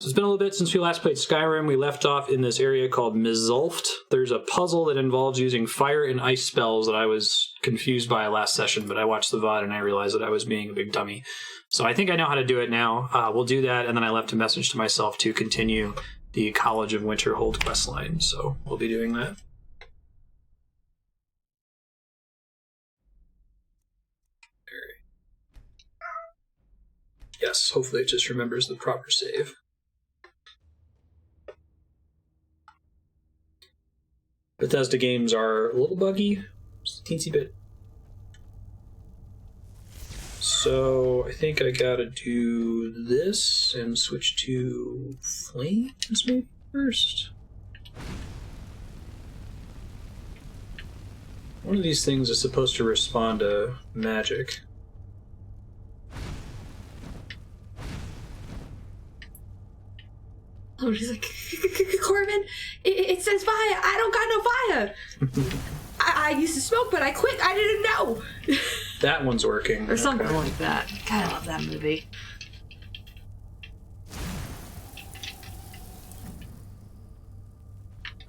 So it's been a little bit since we last played Skyrim. We left off in this area called Mizulft. There's a puzzle that involves using fire and ice spells that I was confused by last session, but I watched the VOD and I realized that I was being a big dummy. So I think I know how to do it now. We'll do that, and then I left a message to myself to continue the College of Winterhold questline, so we'll be doing that. Yes, hopefully it just remembers the proper save. Bethesda games are a little buggy, just a teensy bit. So I think I gotta do this and switch to flames maybe first. One of these things is supposed to respond to magic. Oh, she's like, Corbin, it says fire. I don't got no fire. I used to smoke, but I quit. I didn't know. That one's working. Or something like that. God, I love that movie.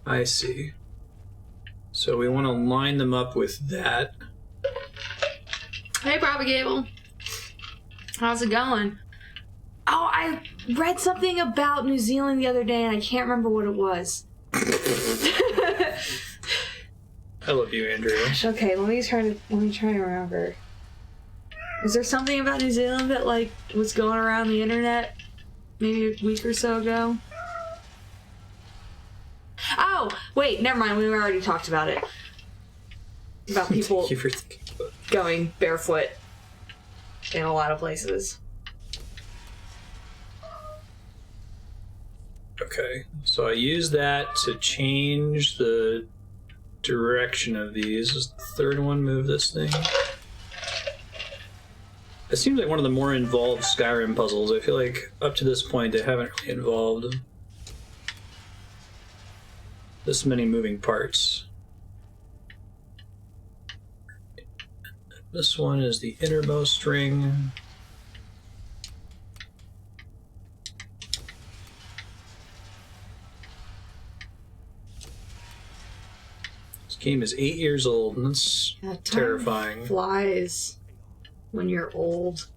I see. So we want to line them up with that. Hey, Bobby Gable. How's it going? Oh, I read something about New Zealand the other day, and I can't remember what it was. I love you, Andrea. Gosh, okay, let me try to remember. Is there something about New Zealand that like was going around the internet maybe a week or so ago? Oh, wait, never mind. We already talked about it. About people Thank you for thinking about it. Going barefoot in a lot of places. Okay, so I use that to change the direction of these. Does the third one move this thing? It seems like one of the more involved Skyrim puzzles. I feel like up to this point they haven't really involved this many moving parts. This one is the innermost ring. This game is 8 years old, and that's terrifying. Flies when you're old.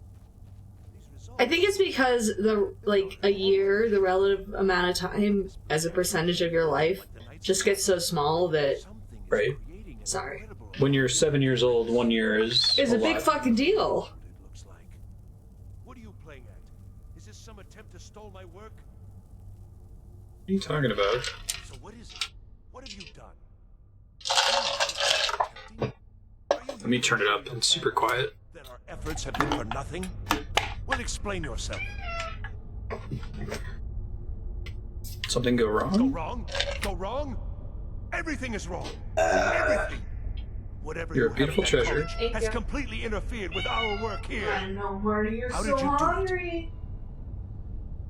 I think it's because a year, the relative amount of time as a percentage of your life just gets so small that... Right. Sorry. When you're 7 years old, 1 year is a big fucking deal. What are you playing at? Is this some attempt to stall my work? What are you talking about? So what is it? What have you done? Let me turn it up. It's super quiet. That our efforts have been for nothing? Well, explain yourself. Something go wrong? Go wrong? Go wrong? Everything is wrong. Everything. Whatever You're you a beautiful have in that treasure. college has completely interfered with our work here. I know, Marty, you're How so did you do it? hungry.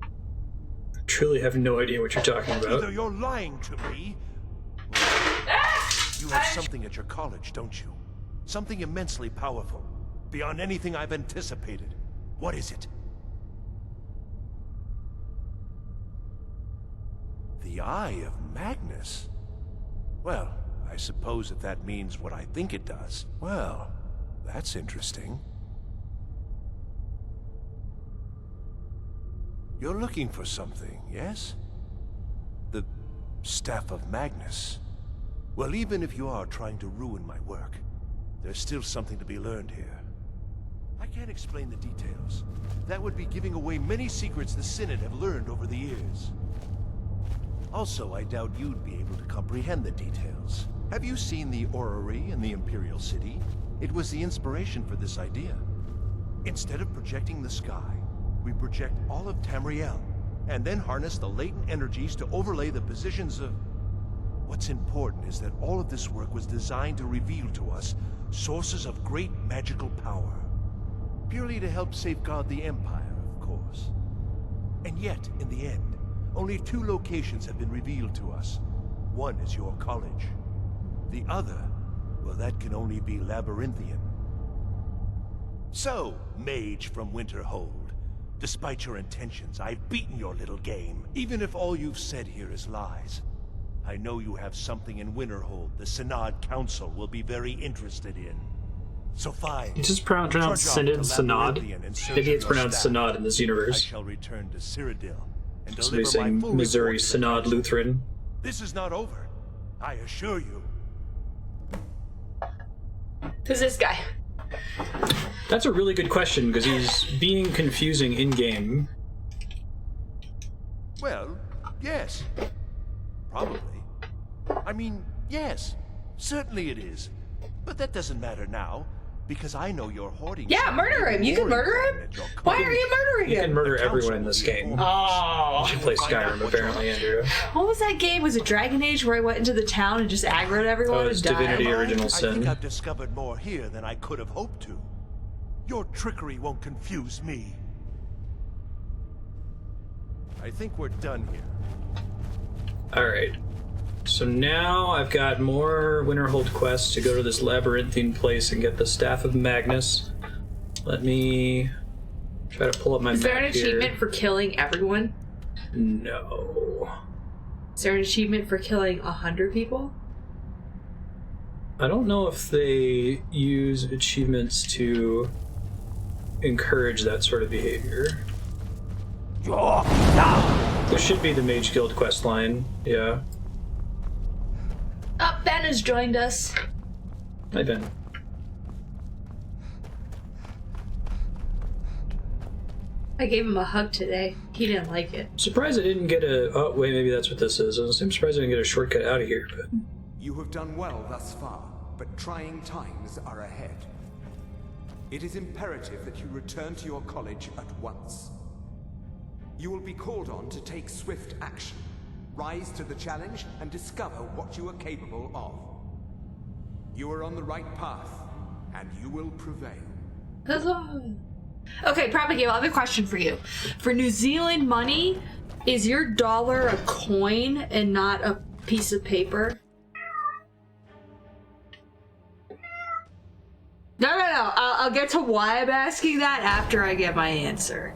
I truly have no idea what you're talking Either about. you're lying to me, you have something at your college, don't you? Something immensely powerful, beyond anything I've anticipated. What is it? The Eye of Magnus? Well, I suppose if that means what I think it does. Well, that's interesting. You're looking for something, yes? The Staff of Magnus. Well, even if you are trying to ruin my work, there's still something to be learned here. I can't explain the details. That would be giving away many secrets the Synod have learned over the years. Also, I doubt you'd be able to comprehend the details. Have you seen the orrery in the Imperial City? It was the inspiration for this idea. Instead of projecting the sky, we project all of Tamriel, and then harness the latent energies to overlay the positions of... What's important is that all of this work was designed to reveal to us sources of great magical power. Purely to help safeguard the Empire, of course. And yet, in the end, only 2 locations have been revealed to us. One is your college. The other, well, that can only be Labyrinthian. So, mage from Winterhold, Despite your intentions, I've beaten your little game. Even if all you've said here is lies, I know you have something in Winterhold the Synod Council will be very interested in. So fine. It's just pronounced Synod, Synod. Maybe it's pronounced Synod in this I universe. shall return to Cyrodiil and Somebody deliver my saying full Missouri report to the Synod council. Lutheran. This is not over, I assure you. Who's this guy? That's a really good question, because he's being confusing in-game. Well, yes. Probably. I mean, yes. Certainly it is. But that doesn't matter now, because I know you're hoarding. Yeah, murder him. You can murder him? Why are you murdering You can him? murder everyone in this game. Oh. You should play Skyrim, apparently, Andrew. What was that game? Was it Dragon Age where I went into the town and just aggroed everyone Oh, and it's died? Divinity Original I think Sin. I've discovered more here than I could have hoped to. Your trickery won't confuse me. I think we're done here. Alright. So now I've got more Winterhold quests to go to this Labyrinthian place and get the Staff of Magnus. Let me try to pull up my Is there an map here. achievement for killing everyone? No. Is there an achievement for killing 100 people? I don't know if they use achievements to encourage that sort of behavior. This should be the Mage Guild quest line. Yeah. Oh, Ben has joined us. Hi, Ben. I gave him a hug today. He didn't like it. I'm surprised I didn't get a... Oh, wait, maybe that's what this is. I'm surprised I didn't get a shortcut out of here, but... You have done well thus far, but trying times are ahead. It is imperative that you return to your college at once. You will be called on to take swift action, rise to the challenge, and discover what you are capable of. You are on the right path, and you will prevail. Okay, Propagate, I have a question for you. For New Zealand money, is your dollar a coin and not a piece of paper? No. I'll get to why I'm asking that after I get my answer.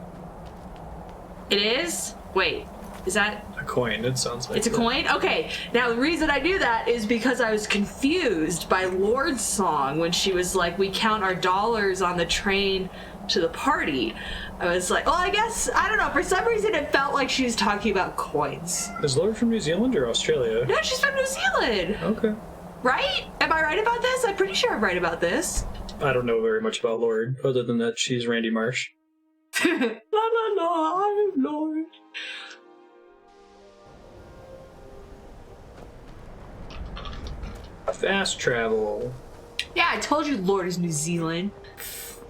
It is? Wait, is that... A coin, it sounds like. It's a coin? Okay. Now, the reason I knew that is because I was confused by Lord's song when she was like, we count our dollars on the train to the party. I was like, well, I guess, I don't know, for some reason it felt like she was talking about coins. Is Lord from New Zealand or Australia? No, she's from New Zealand. Okay. Right? Am I right about this? I'm pretty sure I'm right about this. I don't know very much about Lord, other than that she's Randy Marsh. La la la, I'm Lord. Fast travel. Yeah, I told you Lord is New Zealand.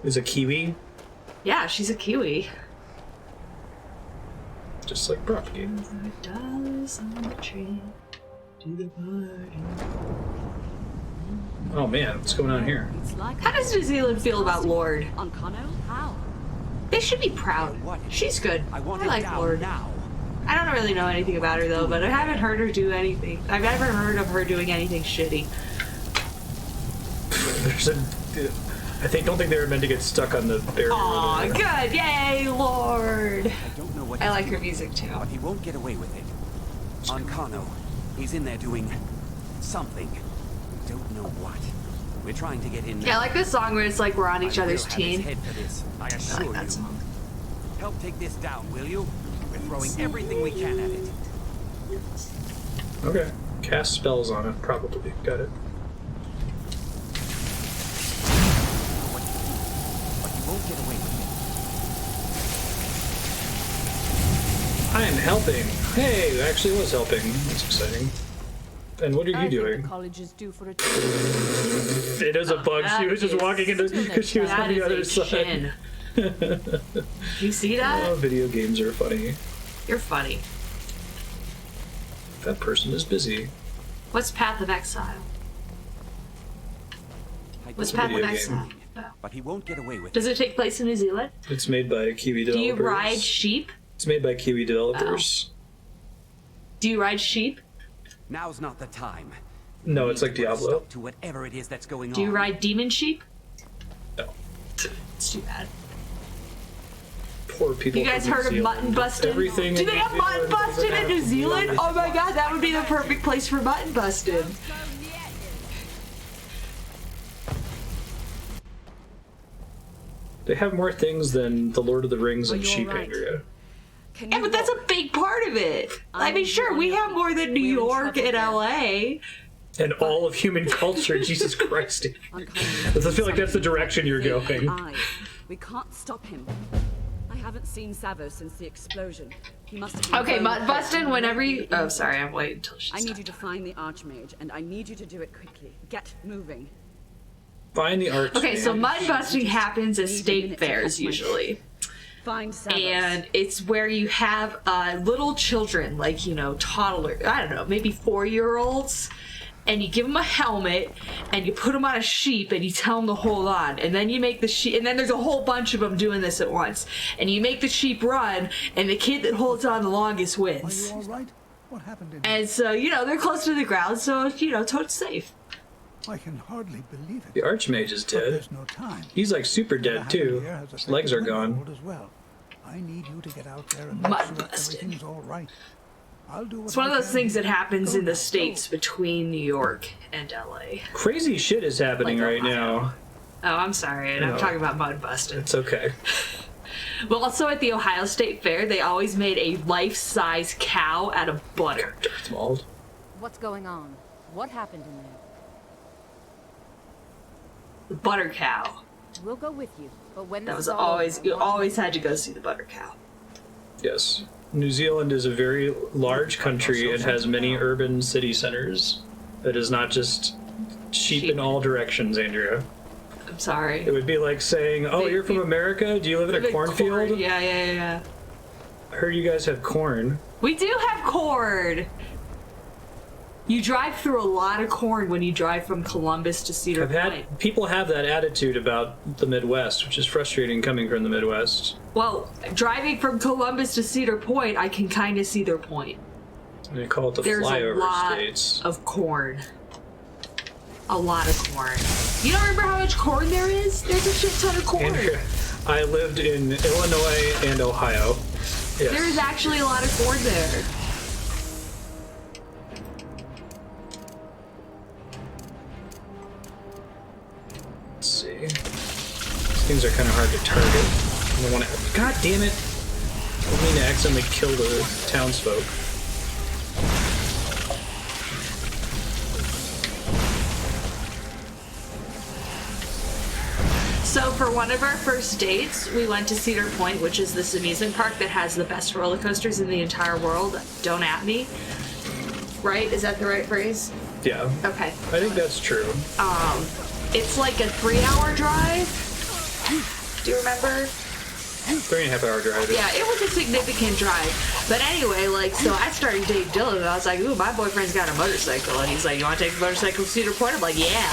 Is a Kiwi, Yeah, she's a Kiwi. just like Propagate. $5 on the train to the party. Oh man, what's going on here? It's like How does New Zealand feel about Lord? on Connell? How? They should be proud. She's good. I want it like down Lord. now. I don't really know anything about her though, but I haven't heard her do anything. I've never heard of her doing anything shitty. There's a... don't think they were meant to get stuck on the barrier. Aw, over there. good. Yay, Lord. I don't know what I he's like her doing, music too. but he won't get away with it. On Kano, he's in there doing something. We don't know what. We're trying to get in now. Yeah, I like this song where it's like we're on each I will other's have his team. head for this, I I assure like that you. song. Help take this down, will you? We're throwing everything we can at it. Okay. Cast spells on it, probably. Got it. But he won't get away with I am helping. Hey, I actually was helping. That's exciting. And what are you doing? Colleges do for a It is a bug. She was just walking into because she was on That the other is a side. chin. You see Oh, that? video games are funny. You're funny. That person is busy. What's Path of Exile? it. What's a Path of video game. Exile? But he won't get away with Does it. it take place in New Zealand? It's made by Kiwi Do developers. you ride sheep? It's made by Kiwi developers. Do you ride sheep? Now's not the time. No, We it's need like to put a Diablo. stop to whatever it is that's going Do on. you ride demon sheep? No. It's too bad. Poor people. You guys from New heard of Zealand. mutton busting? Everything. Do in they New have mutton Zealand busting in New is Zealand? beautiful. Oh my god, that would be the perfect place for mutton busting. They have more things than the Lord of the Rings and you're sheep, right. Andrea. Can Yeah, you but that's a walk? big part of it. I I'm mean, sure, on we your have feet. more than New We're in York trouble and here. LA. And all of human culture, Jesus Christ. Unkindly I feel like that's the something direction you're like going. We can't stop him. I haven't seen Savo since the explosion. He must have been Okay, blown mutton apart. busting whenever you... Oh, sorry, I'm waiting until she's I need done. you to find the Archmage, and I need you to do it quickly. Get moving. Find the arch. Okay, so man. mutton busting happens at Need a state minute to fairs catch my usually. Find Savo. And it's where you have little children, like, you know, toddler, I don't know, maybe 4-year-olds, and you give them a helmet, and you put them on a sheep, and you tell them to hold on, and then you make the sheep, and then there's a whole bunch of them doing this at once, and you make the sheep run, and the kid that holds on the longest Are wins. you all right? What happened in And so, you know, they're close to the ground, so, you know, totally safe. I can hardly believe it. The Archmage is But dead. there's no time. He's like super What dead happened too. here has His legs are affected my gone. world as well. I need you to get out there and make Mutton sure busted. everything's all right. I'll do what It's one of I those can things here. that happens Go in the now, States go. between New York and LA. Crazy shit is happening Like right Ohio. now. Oh, I'm sorry, and I'm No. talking about mud busting. It's okay. Well, also at the Ohio State Fair, they always made a life-size cow out of butter. It's mauled. What's going on? What happened in there? The butter cow. We'll go with you, but when That this was is all always, over, I you want always had to go see the butter cow. Yes. New Zealand is a very large country. It has many urban city centers. It is not just sheep in all directions, Andrea. I'm sorry. It would be like saying, oh, you're from America? Do you live in a Big cornfield? corn. Yeah. I heard you guys have corn. We do have corn. You drive through a lot of corn when you drive from Columbus to Cedar I've Point. had people have that attitude about the Midwest, which is frustrating coming from the Midwest. Well, driving from Columbus to Cedar Point, I can kind of see their point. And they call it the There's a flyover lot states. of corn. A lot of corn. You don't remember how much corn there is? There's a shit ton of corn. Andrea, I lived in Illinois and Ohio. Yes. There's actually a lot of corn there. Let's see. These things are kind of hard to target. I don't want to. God damn it! I don't mean to accidentally kill the townsfolk. So for one of our first dates, we went to Cedar Point, which is this amusement park that has the best roller coasters in the entire world. Don't at me. Right? Is that the right phrase? Yeah. Okay. I think that's true. It's like a 3-hour drive. Do you remember? 3.5 hour drive. Yeah, it was a significant drive. But anyway, like, so I started dating Dylan, and I was like, ooh, my boyfriend's got a motorcycle. And he's like, you want to take a motorcycle to Cedar Point? I'm like, yeah.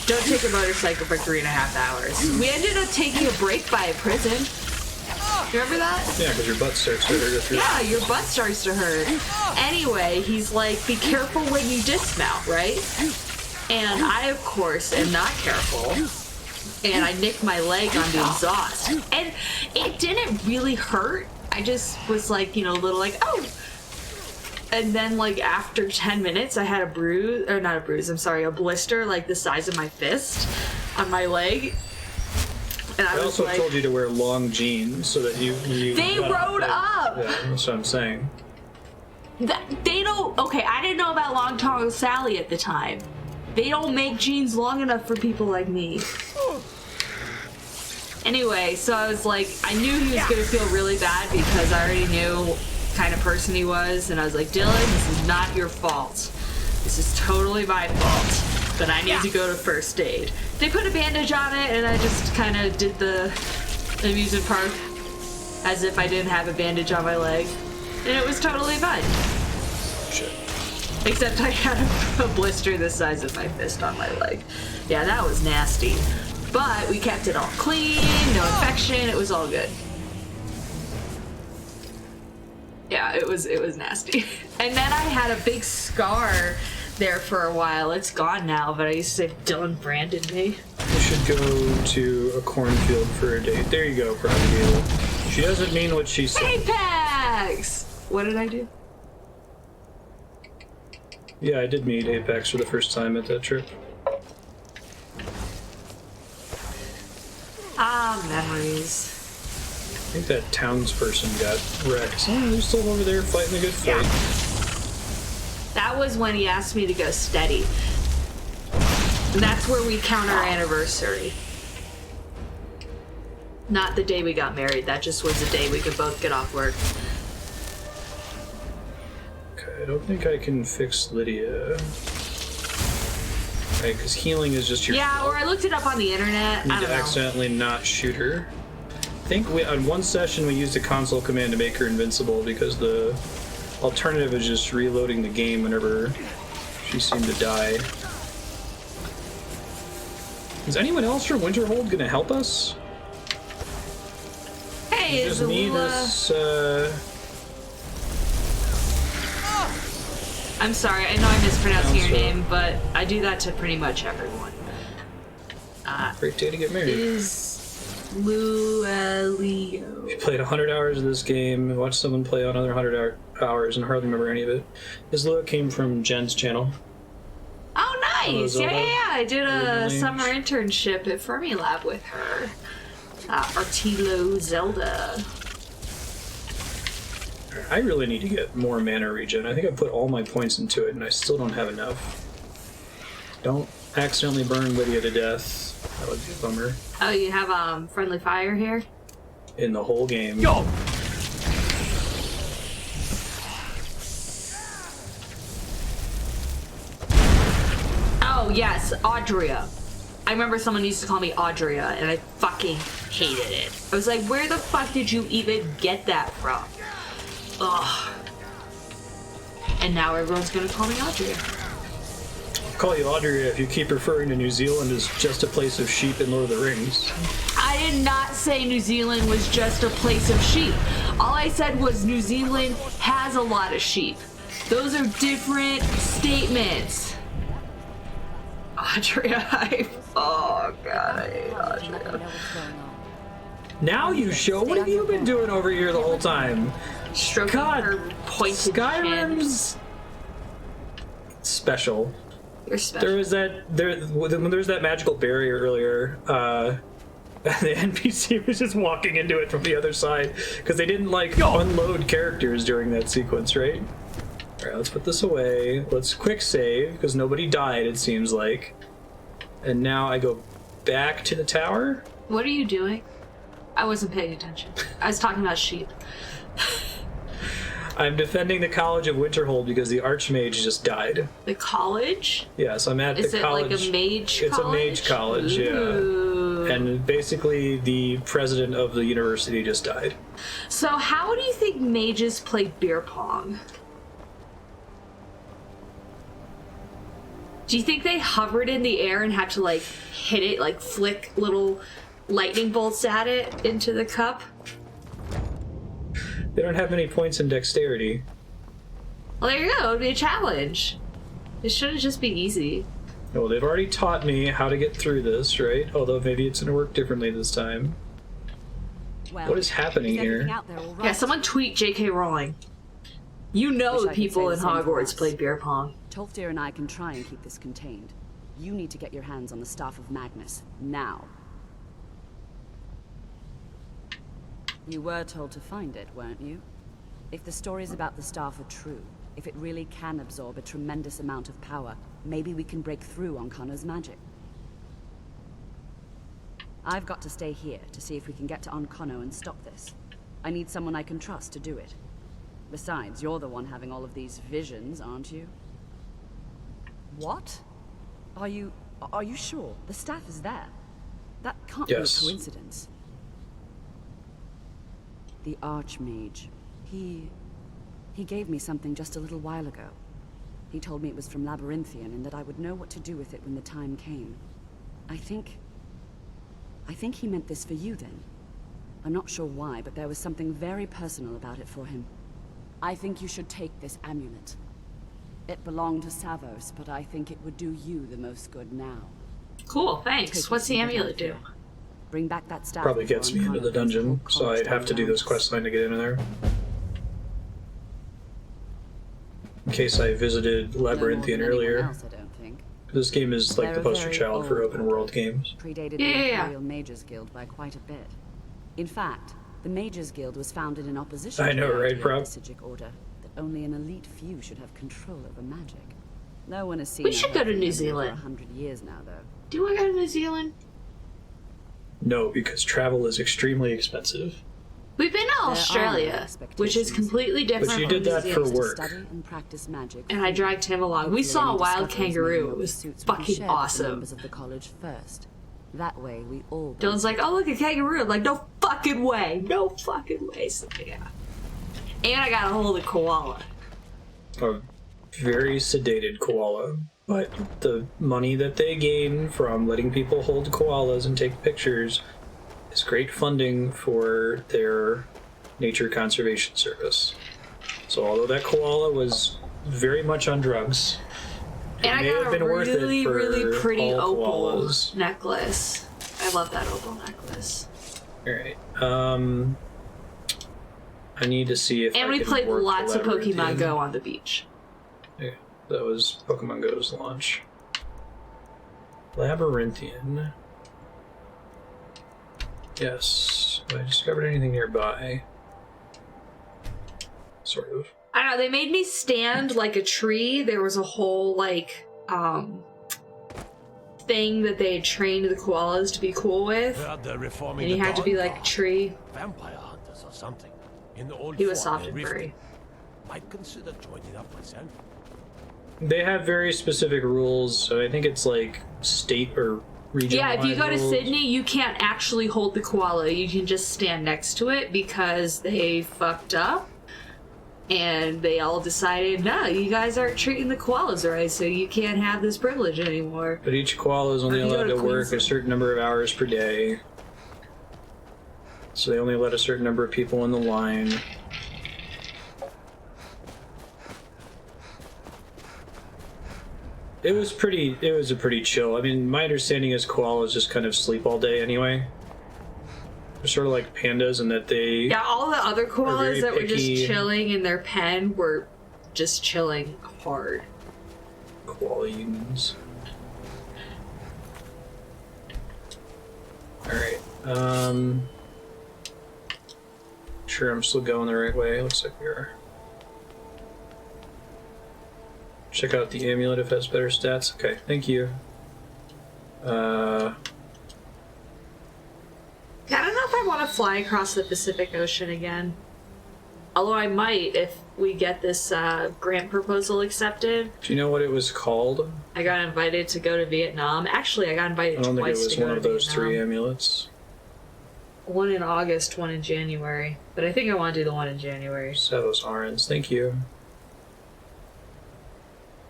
Don't take a motorcycle for 3.5 hours. We ended up taking a break by a prison. Remember that? Yeah, because your butt starts to hurt if you're. Yeah, your butt starts to hurt. Anyway, he's like, be careful when you dismount, right? And I, of course, am not careful. And I nicked my leg on the exhaust. And it didn't really hurt. I just was like, you know, a little like, oh. And then, like, after 10 minutes, I had a bruise, or not a bruise, I'm sorry, a blister, like the size of my fist on my leg. And I I was also like, told you to wear long jeans so that you. They rode up! Yeah, that's what I'm saying. They don't. Okay, I didn't know about Long Tongue Sally at the time. They don't make jeans long enough for people like me. Anyway, so I was like, I knew he was gonna feel really bad because I already knew what kind of person he was, and I was like, Dylan, this is not your fault. This is totally my fault. But I need to go to first aid. They put a bandage on it, and I just kind of did the amusement park as if I didn't have a bandage on my leg, and it was totally fine. Shit. Except I had a blister the size of my fist on my leg. Yeah, that was nasty. But we kept it all clean, no infection, it was all good. Yeah, it was nasty. And then I had a big scar there for a while. It's gone now, but I used to say Dylan branded me. You should go to a cornfield for a date. There you go, Prodigal. You She doesn't mean what she said. Apex! What did I do? Yeah, I did meet Apex for the first time at that trip. Ah, memories. I think that townsperson got wrecked. Oh, they're still over there fighting a good fight. Yeah. That was when he asked me to go steady. And that's where we count our anniversary. Not the day we got married. That just was the day we could both get off work. Okay, I don't think I can fix Lydia. Right, because healing is just your... Yeah, or I looked it up on the internet. You I need don't to know. accidentally not shoot her. I think on one session we used a console command to make her invincible because the alternative is just reloading the game whenever she seemed to die. Is anyone else from Winterhold gonna help us? Hey, Just is me, this, I'm sorry, I know I'm mispronouncing your Sounds name, but I do that to pretty much everyone. great day to get married. Is Luelio. You played 100 hours of this game, and watched someone play another 100 hours and hardly remember any of it. This Lua came from Jen's channel. Oh, nice! Zelda. Yeah. I did a Originally. summer internship at Fermilab with her. Artilo Zelda. I really need to get more mana regen. I think I put all my points into it, and I still don't have enough. Don't accidentally burn Lydia to death. That would be a bummer. Oh, you have friendly fire here? In the whole game. Yo! Oh, yes, Audria. I remember someone used to call me Audria, and I fucking hated it. I was like, where the fuck did you even get that from? Ugh. And now everyone's gonna call me Audria. I'll call you Audrey if you keep referring to New Zealand as just a place of sheep in Lord of the Rings. I did not say New Zealand was just a place of sheep. All I said was New Zealand has a lot of sheep. Those are different statements. Audria, oh god, I hate I know Audria. what's going on. Now you show. What have you been doing over here the whole time? Stroking God, her pointed chin. Skyrim's special. You're special. There was when there was that magical barrier earlier. The NPC was just walking into it from the other side because they didn't unload characters during that sequence, right? All right, let's put this away. Let's quick save because nobody died. It seems like. And now I go back to the tower. What are you doing? I wasn't paying attention. I was talking about sheep. I'm defending the College of Winterhold because the Archmage just died. The college? Yes, I'm at Is the it college. like a mage It's college? a mage college, Ooh. yeah. And basically, the president of the university just died. So how do you think mages play beer pong? Do you think they hovered in the air and had to hit it, flick little lightning bolts at it into the cup? They don't have many points in dexterity. Well, there you go. It would be a challenge. It shouldn't just be easy. Well, they've already taught me how to get through this, right? Although maybe it's going to work differently this time. Well, What is happening is everything here? out there all Yeah, right? someone tweet J.K. Rowling. You know Wish the I could people say in the same for Hogwarts us. play beer pong. Tolfdir and I can try and keep this contained. You need to get your hands on the Staff of Magnus, now. You were told to find it, weren't you? If the stories about the Staff are true, if it really can absorb a tremendous amount of power, maybe we can break through on Connor's magic. I've got to stay here to see if we can get to Oncono and stop this. I need someone I can trust to do it. Besides, you're the one having all of these visions, aren't you? What? Are you sure? The staff is there. That can't Yes. be a coincidence. The Archmage. He gave me something just a little while ago. He told me it was from Labyrinthian and that I would know what to do with it when the time came. I think he meant this for you then. I'm not sure why, but there was something very personal about it for him. I think you should take this amulet. It belonged to Savos, but I think it would do you the most good now. Cool, thanks. Take What's it the and get amulet out do? here. Bring back that staff. Probably gets me into the dungeon, so I have to do this quest line to get into there. In case I visited Labyrinthian earlier. Else, I don't think. This game is like the poster child for open world games. Predated the Imperial Mages Guild by quite a bit. In fact, the Mages Guild was founded in opposition I to know, the right, idea Prop? of the Sigic Order that only an elite few should have control over magic. No one has seen. We should go to New for Zealand. 100 years now, though. Do you want to go to New Zealand? No, because travel is extremely expensive. We've been to Australia, which is completely different. But you from did that New for Zealand. work. Study and practice magic. And I dragged him along. We saw a wild kangaroo. It was fucking awesome. Members of the college first. That way, we all. Dylan's like, "Oh, look, a kangaroo!" I'm like, "No fucking way! No fucking way!" So, yeah. And I got a hold of koala. A very sedated koala. But the money that they gain from letting people hold koalas and take pictures is great funding for their nature conservation service. So although that koala was very much on drugs, And I may have got been a worth it really, for really pretty all opal koalas. necklace. I love that opal necklace. Alright, I need to see if And I we can played work lots of Labyrinthian. Pokemon Go on the beach. Yeah, that was Pokemon Go's launch. Labyrinthian. Yes. Have I discovered anything nearby? Sort of. I don't know, they made me stand like a tree. There was a whole, like, thing that they had trained the koalas to be cool with. And you had to be like a tree. Vampire hunters or something. In the old He was fort soft near and furry. Riften. Might consider joining up myself. They have very specific rules, so I think it's like state or region. Yeah, if you go to rules. Sydney, you can't actually hold the koala. You can just stand next to it because they fucked up. And they all decided, no, you guys aren't treating the koalas right, so you can't have this privilege anymore. But each koala is only Or if you go allowed to to work a Queensland. certain number of hours per day. So they only let a certain number of people in the line. It was a pretty chill. I mean, my understanding is koalas just kind of sleep all day anyway. They're sort of like pandas in that they... Yeah, all the other very koalas that were picky. just chilling in their pen were just chilling hard. Koala humans. Alright, sure I'm still going the right way. Looks like we are. Check out the amulet if it has better stats. Okay, thank you. I don't know if I want to fly across the Pacific Ocean again. Although I might if we get this grant proposal accepted. Do you know what it was called? I got invited to go to Vietnam. Actually, I got invited I don't think it twice was to go one to of those Vietnam. 3 amulets. One in August, one in January. But I think I want to do the one in January. Savos Arens, thank you.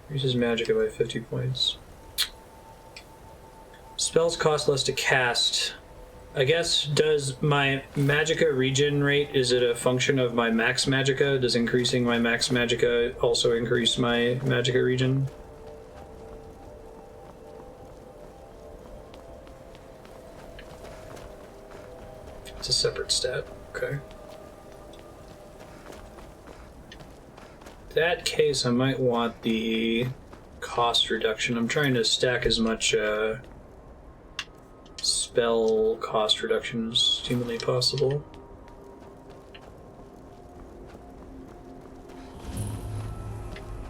Increases magicka by 50 points. Spells cost less to cast. I guess, does my magicka regen rate, is it a function of my max magicka? Does increasing my max magicka also increase my magicka regen? It's a separate stat. Okay. In that case, I might want the cost reduction. I'm trying to stack as much spell cost reduction as humanly possible.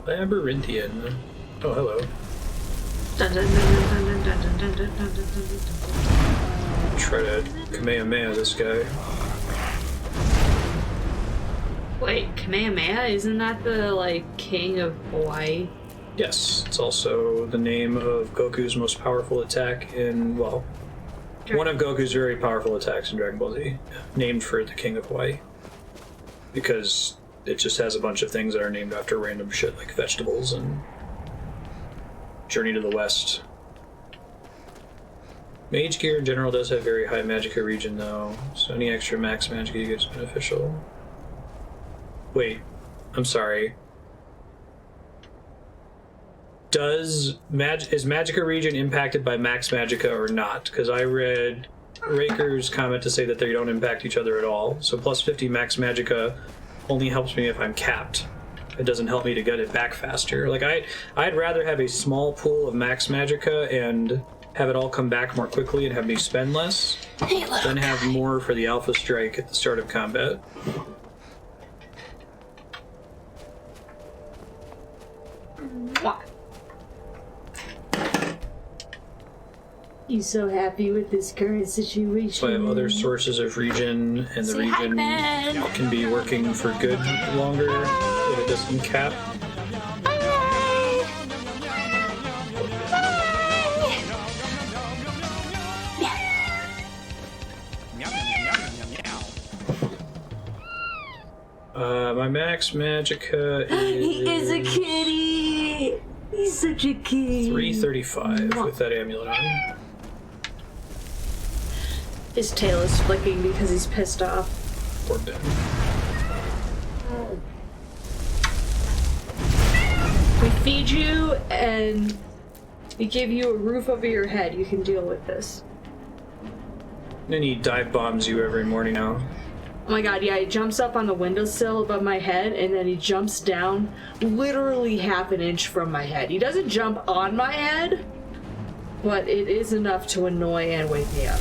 Labyrinthian. Oh, hello. Dun, dun, dun, dun, dun, dun, dun, dun, dun, dun, dun, dun. Try to Kamehameha this guy. Wait, Kamehameha? Isn't that the, like, king of Hawaii? Yes, it's also the name of Goku's most powerful attack in, well, one of Goku's very powerful attacks in Dragon Ball Z, named for the King of Hawaii. Because it just has a bunch of things that are named after random shit like vegetables and Journey to the West. Mage gear in general does have very high magicka regen though, so any extra max magicka you get is beneficial. Wait, I'm sorry. Is magicka regen impacted by max magicka or not? Because I read Raker's comment to say that they don't impact each other at all. So plus 50 max magicka only helps me if I'm capped. It doesn't help me to get it back faster. Like I'd rather have a small pool of max magicka and have it all come back more quickly and have me spend less than have more for the alpha strike at the start of combat. He's so happy with this current situation. So I have other sources of regen, and the region can be working for good longer if it doesn't cap. My max magicka is... He is a kitty! He's such a kitty. 335 with that amulet on. His tail is flicking because he's pissed off. Poor Ben. We feed you and we give you a roof over your head. You can deal with this. And he dive bombs you every morning now. Oh my god, yeah, he jumps up on the windowsill above my head and then he jumps down literally half an inch from my head. He doesn't jump on my head, but it is enough to annoy and wake me up.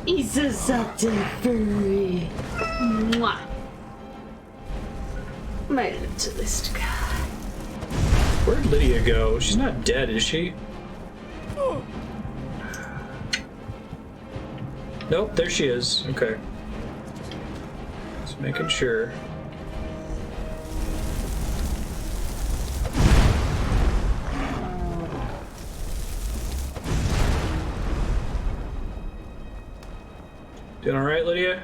He's a soft and furry. Mwah. My littlest guy. Where'd Lydia go? She's not dead, is she? Nope, there she is. Okay. Just making sure. Doing alright, Lydia?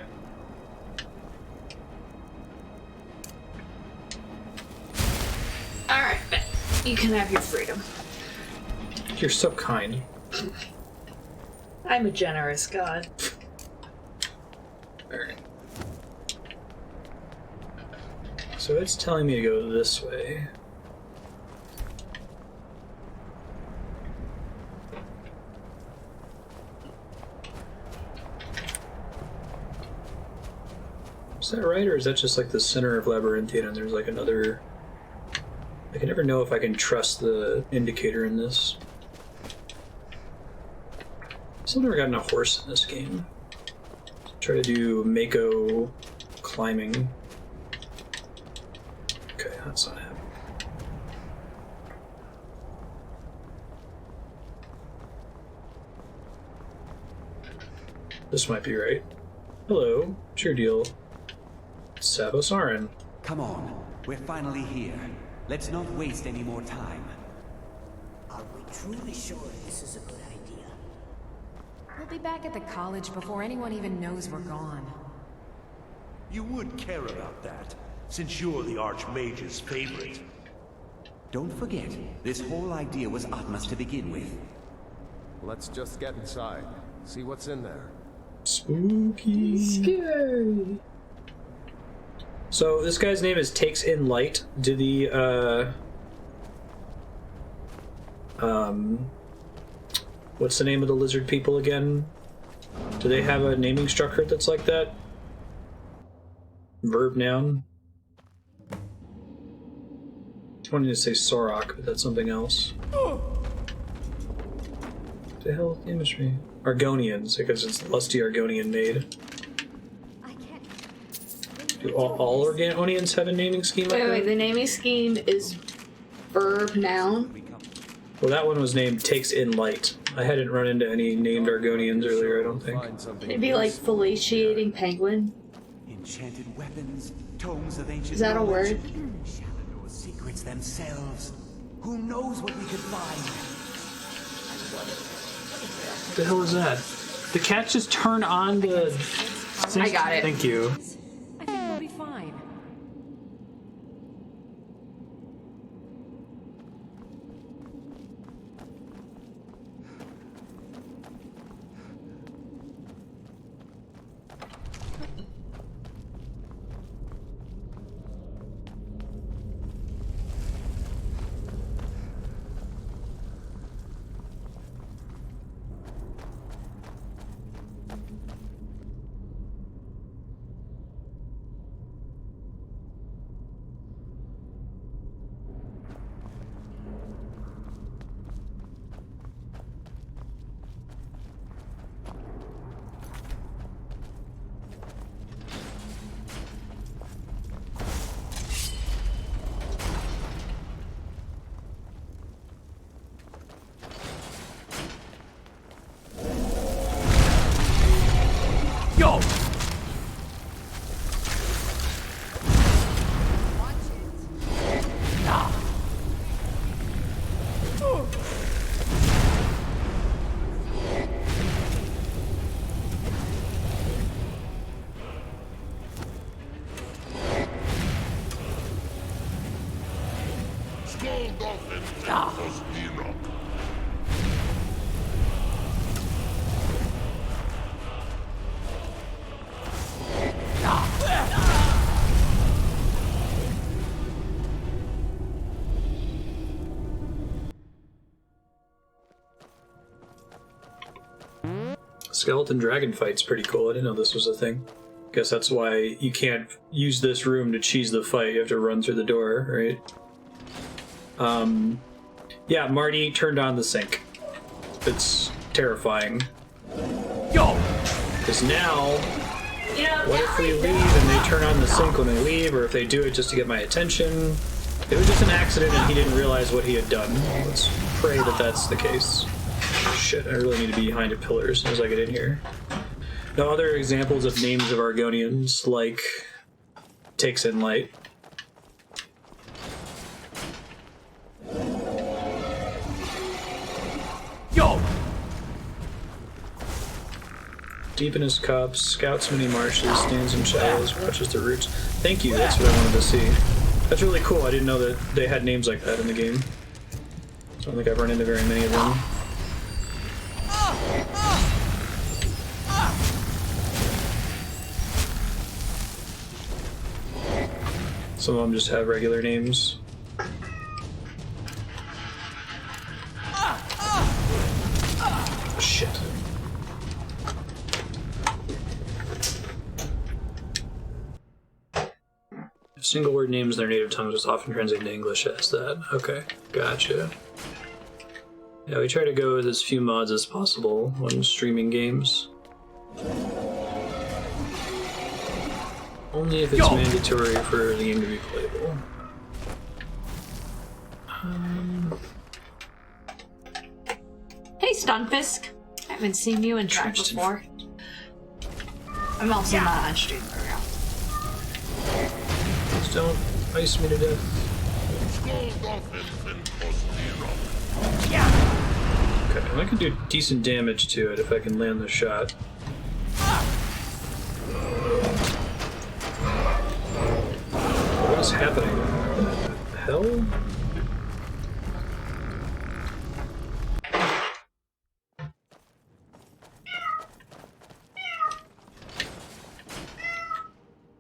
Alright, Ben. You can have your freedom. You're so kind. I'm a generous god. Alright. So it's telling me to go this way. Is that right, or is that just like the center of Labyrinthian and there's like another... I can never know if I can trust the indicator in this. I've never gotten a horse in this game. Try to do Mako climbing. Okay, that's not happening. This might be right. Hello, what's your deal? Savosarin. Come on, we're finally here. Let's not waste any more time. Are we truly sure this is a good idea? We'll be back at the college before anyone even knows we're gone. You would care about that, since you're the Archmage's favorite. Don't forget, this whole idea was Atma's to begin with. Let's just get inside. See what's in there. Spooky. Scary. So this guy's name is Takes in Light. Do the what's the name of the lizard people again? Do they have a naming structure that's like that? Verb noun? I wanted to say Sorok, but that's something else. What the hell is the imagery? Argonians, because it's lusty Argonian made. Do all Argonians have a naming scheme like that? Wait, the naming scheme is verb noun. Well, that one was named Takes in Light. I hadn't run into any named Argonians earlier, I don't think. Maybe like fellatiating penguin. Enchanted weapons, tomes of ancient Is that a word? Shadow's secrets themselves. Who knows what we could find? What the hell is that? The cats just turn on the... I got it. Thank you. I think we'll be fine. Skeleton dragon fight's pretty cool. I didn't know this was a thing. Guess that's why you can't use this room to cheese the fight. You have to run through the door, right? Yeah, Marty turned on the sink. It's terrifying. Yo! Because now, what if we leave and they turn on the sink when they leave, or if they do it just to get my attention? It was just an accident and he didn't realize what he had done. Let's pray that that's the case. Shit, I really need to be behind a pillar as soon as I get in here. Now, other examples of names of Argonians, like Takes in Light. Yo! Deep in his cups, scouts many marshes, stands in shadows, watches the roots. Thank you, that's what I wanted to see. That's really cool, I didn't know that they had names like that in the game. I don't think I've run into very many of them. Some of them just have regular names. Shit. Single word names in their native tongues is often translated into English as that. Okay, gotcha. Yeah, we try to go with as few mods as possible when streaming games. Only if it's mandatory for the game to be playable. Hey, Stunfisk. I haven't seen you in chat before. I'm also not on stream right now. Please don't ice me to death. Okay, I can do decent damage to it if I can land the shot. What is happening? What the hell?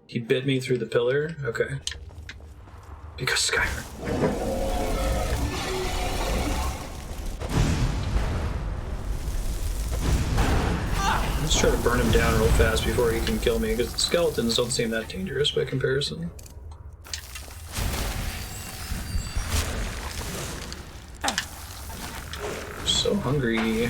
He bit me through the pillar? Okay. Because Skyrim. Let's try to burn him down real fast before he can kill me, because the skeletons don't seem that dangerous by comparison. So hungry.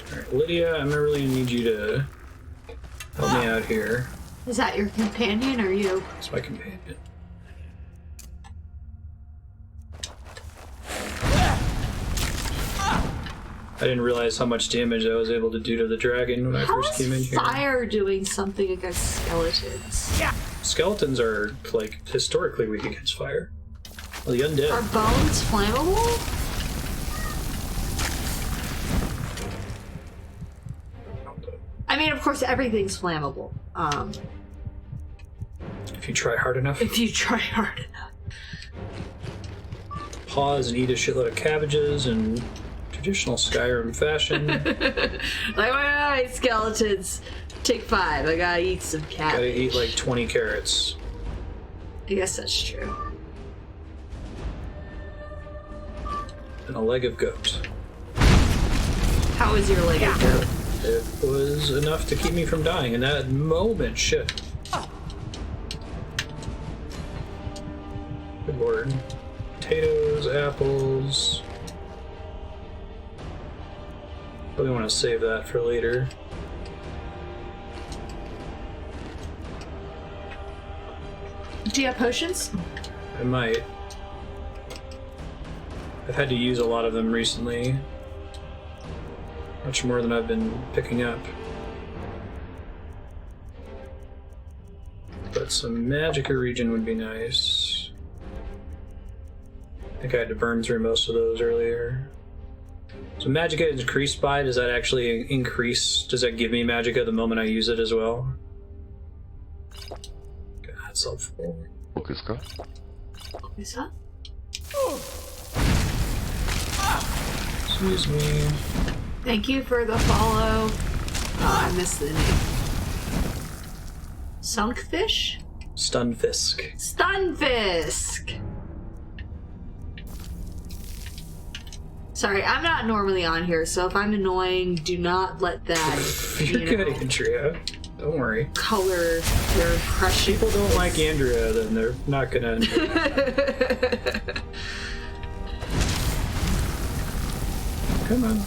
Alright, Lydia, I'm really gonna need you to help me out here. Is that your companion or you? It's my companion. I didn't realize how much damage I was able to do to the dragon when I first came in here. How is fire doing something against skeletons? Yeah. Skeletons are, like, historically weak against fire. Well, the undead. Are bones flammable? I mean, of course, everything's flammable. If you try hard enough. If you try hard enough. Pause and eat a shitload of cabbages and... traditional Skyrim fashion. Like, alright, skeletons. Take 5. I gotta eat some cabbage. Gotta eat like 20 carrots. I guess that's true. And a leg of goat. How was your leg of goat? It was enough to keep me from dying in that moment. Shit. Good lord. Potatoes, apples... Probably want to save that for later. Do you have potions? I might. I've had to use a lot of them recently. Much more than I've been picking up. But some Magicka region would be nice. I think I had to burn through most of those earlier. So So magicka is increased by, does that actually increase? Does that give me magicka the moment I use it as well? Okay, that's helpful. What is that? Excuse me. Thank you for the follow. Oh, I missed the name. Sunkfish? Stunfisk. Stunfisk! Sorry, I'm not normally on here, so if I'm annoying, do not let that, You're good, Andrea. Don't worry. Color your crushing. People don't like Andrea, then they're not gonna. Come on.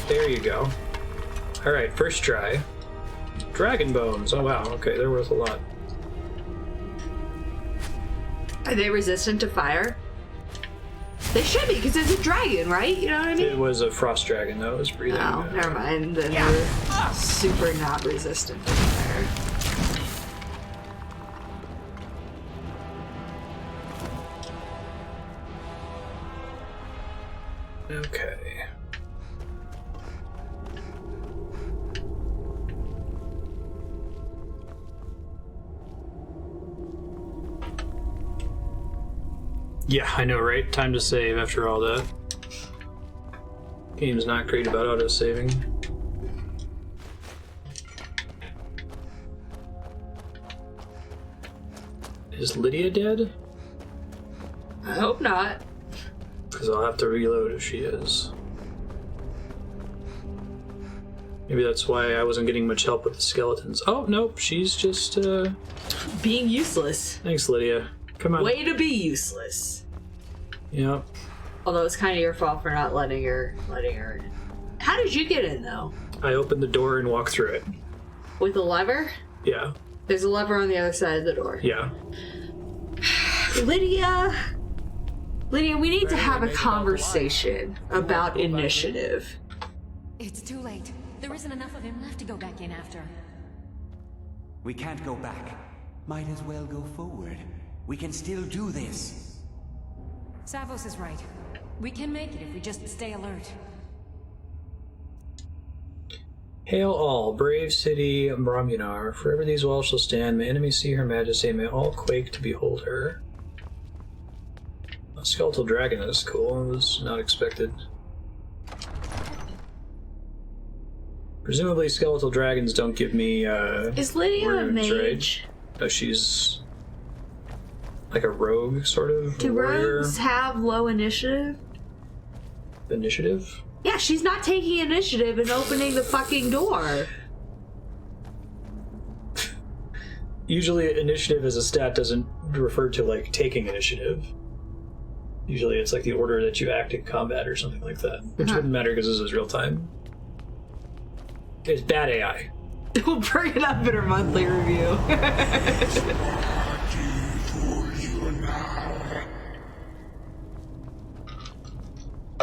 There you go. Alright, first try. Dragon bones. Oh wow, okay, they're worth a lot. Are they resistant to fire? They should be, because it's a dragon, right? You know what I mean? It was a frost dragon, though. It was breathing. Oh, never mind. Then they're super not resistant to fire. Okay. Yeah, I know, right? Time to save after all that. Game's not great about auto-saving. Is Lydia dead? I hope not. Because I'll have to reload if she is. Maybe that's why I wasn't getting much help with the skeletons. Oh, nope, she's just, being useless. Thanks, Lydia. Come on. Way to be useless. Yep. Although it's kind of your fault for not letting her in. How did you get in, though? I opened the door and walked through it. With a lever? Yeah. There's a lever on the other side of the door. Yeah. Lydia, we need to have a conversation about initiative. It's too late. There isn't enough of him left to go back in after. We can't go back. Might as well go forward. We can still do this. Savos is right. We can make it if we just stay alert. Hail all, brave city Brahmunar. Forever these walls shall stand. May enemies see her majesty. May all quake to behold her. A skeletal dragon is cool. It was not expected. Presumably skeletal dragons don't give me, Is Lydia a runes, mage? right? She's like a rogue, sort of. Do warrior. rogues have low initiative? Initiative? Yeah, she's not taking initiative and opening the fucking door. Usually initiative as a stat doesn't refer to, like, taking initiative. Usually it's like the order that you act in combat or something like that. Which wouldn't matter because this is real time. It's bad AI. We'll bring it up in our monthly review.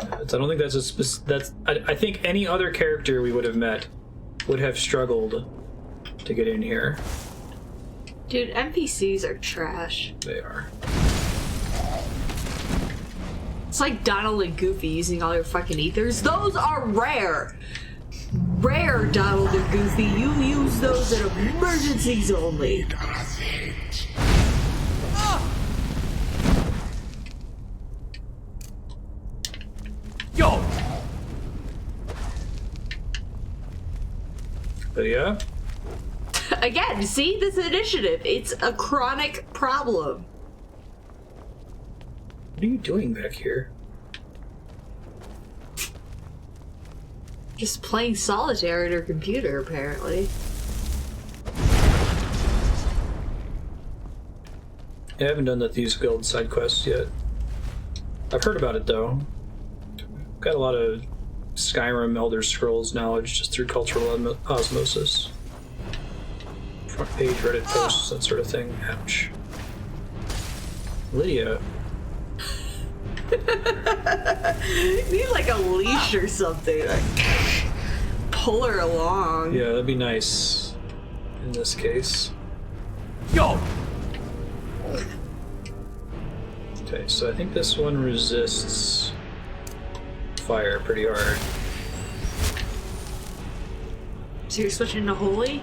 I don't think that's a I think any other character we would have met would have struggled to get in here. Dude, NPCs are trash. They are. It's like Donald and Goofy using all your fucking ethers. Those are rare. Rare, Donald and Goofy. You use those in emergencies only. Yo! But yeah. Again, see this initiative. It's a chronic problem. What are you doing back here? Just playing solitaire at her computer, apparently. I haven't done the Thieves Guild side quests yet. I've heard about it though. Got a lot of Skyrim Elder Scrolls knowledge just through cultural osmosis. Front page Reddit posts, that sort of thing. Ouch. Lydia. You need like a leash or something. Like, pull her along. Yeah, that'd be nice in this case. Yo! Okay, so I think this one resists fire pretty hard. So you're switching to holy?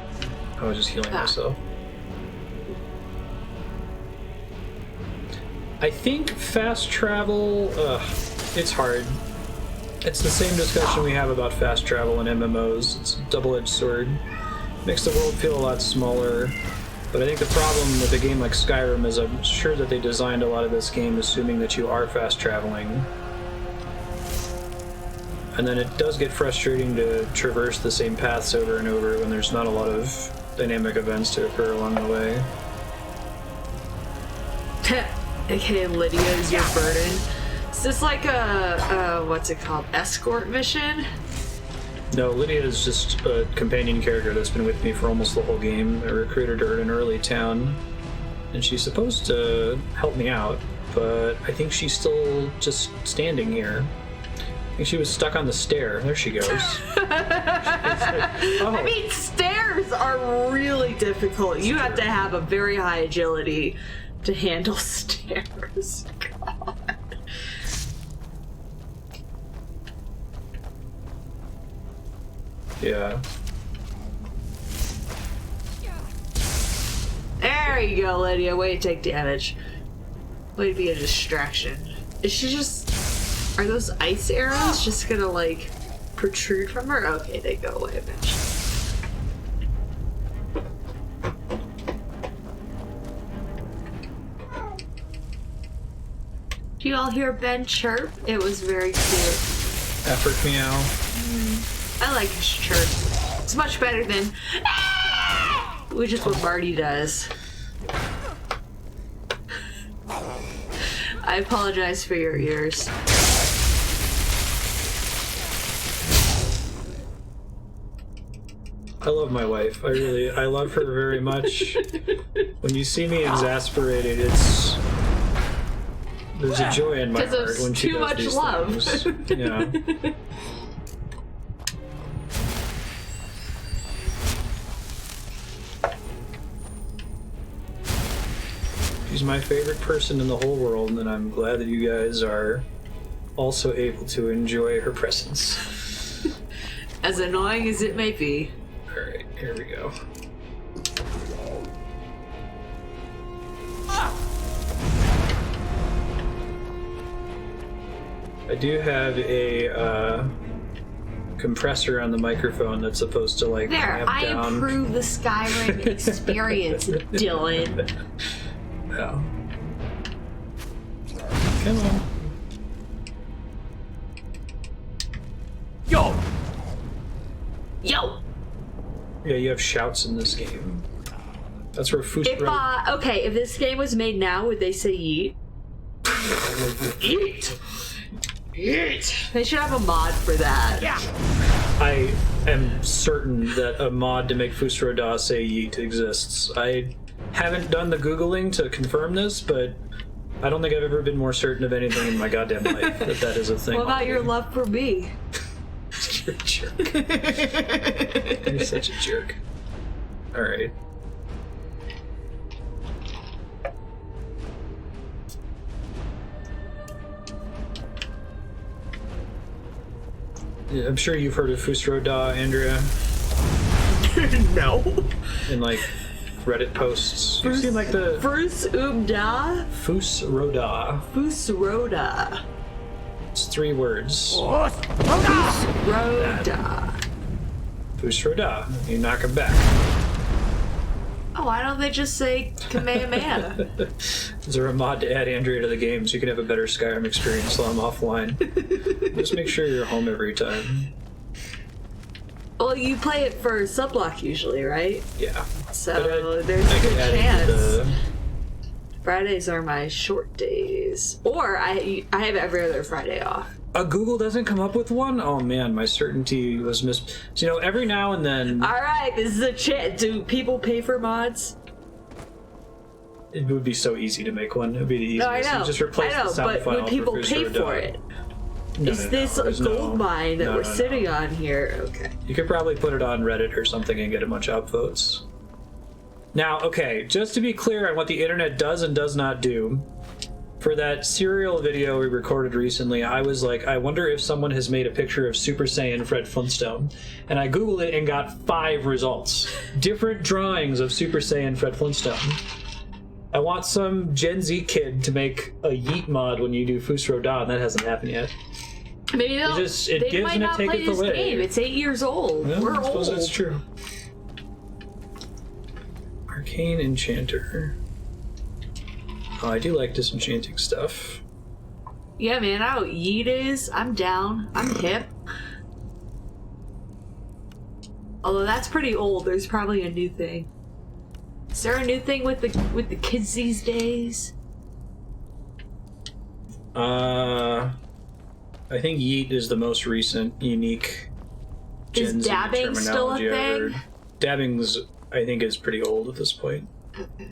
I was just healing myself. I think fast travel, it's hard. It's the same discussion we have about fast travel in MMOs. It's a double-edged sword. Makes the world feel a lot smaller. But I think the problem with a game like Skyrim is I'm sure that they designed a lot of this game assuming that you are fast traveling. And then it does get frustrating to traverse the same paths over and over when there's not a lot of dynamic events to occur along the way. AKA Lydia is your burden. Is this like a what's it called? Escort mission? No, Lydia is just a companion character that's been with me for almost the whole game. I recruited her in an early town, and she's supposed to help me out, but I think she's still just standing here. I think she was stuck on the stair. There she goes. I mean, stairs are really difficult. You have to have a very high agility to handle stairs. God. Yeah. There you go, Lydia. Way to take damage. Way to be a distraction. Is she just... Are those ice arrows just gonna, like, protrude from her? Okay, they go away eventually. Do you all hear Ben chirp? It was very cute. Effort meow. I like his chirp. It's much better than... Which is what Marty does. I apologize for your ears. I love my wife. I love her very much. When you see me exasperated, there's a joy in my heart when she does these things. Yeah. She's my favorite person in the whole world, and I'm glad that you guys are also able to enjoy her presence. As annoying as it may be. Alright, here we go. I do have a compressor on the microphone that's supposed to like clamp down. Improve the Skyrim experience, Dylan. Yeah. Come on. Yo! Yo! Yeah, you have shouts in this game. That's where Foos okay, if this game was made now, would they say yeet? Yeet! Yeet! They should have a mod for that. Yeah. I am certain that a mod to make Fusroda say yeet exists. I haven't done the Googling to confirm this, but I don't think I've ever been more certain of anything in my goddamn life that is a thing. What about your love for me? You're a jerk. You're such a jerk. Alright. Yeah, I'm sure you've heard of Fusroda, Andrea. No. In like Reddit posts. You've seen like the Fusroda? Fusroda. Fusroda. It's 3 words. Fusroda. Fusroda. You knock him back. Oh, why don't they just say Kamehameha? Is there a mod to add Andrea to the game so you can have a better Skyrim experience while I'm offline? Just make sure you're home every time. Well, you play it for subblock usually, right? Yeah. So there's a good chance. Fridays are my short days. Or I have every other Friday off. Google doesn't come up with one? Oh man, my certainty was So, you know, every now and then... Alright, this is a chance. Do people pay for mods? It would be so easy to make one. It would be the easiest. No, I know. You just replace the sound but file would people pay for it? Is this a gold mine that we're sitting on here? Okay. You could probably put it on Reddit or something and get a bunch of upvotes. Now, okay, just to be clear on what the internet does and does not do, For that serial video we recorded recently, I was like, I wonder if someone has made a picture of Super Saiyan Fred Flintstone. And I Googled it and got 5 results. Different drawings of Super Saiyan Fred Flintstone. I want some Gen Z kid to make a Yeet mod when you do Fusro Da, and that hasn't happened yet. Maybe they gives might and not it play taketh this away. game. It's 8 years old. Yeah, We're I suppose old. that's true. Arcane Enchanter. Oh, I do like disenchanting stuff. Yeah, man, I know what Yeet is. I'm down. I'm hip. Although that's pretty old. There's probably a new thing. Is there a new thing with the kids these days? I think Yeet is the most recent, unique Gen Z dabbing still a terminology I've thing? heard. Dabbing's, I think, is pretty old at this point.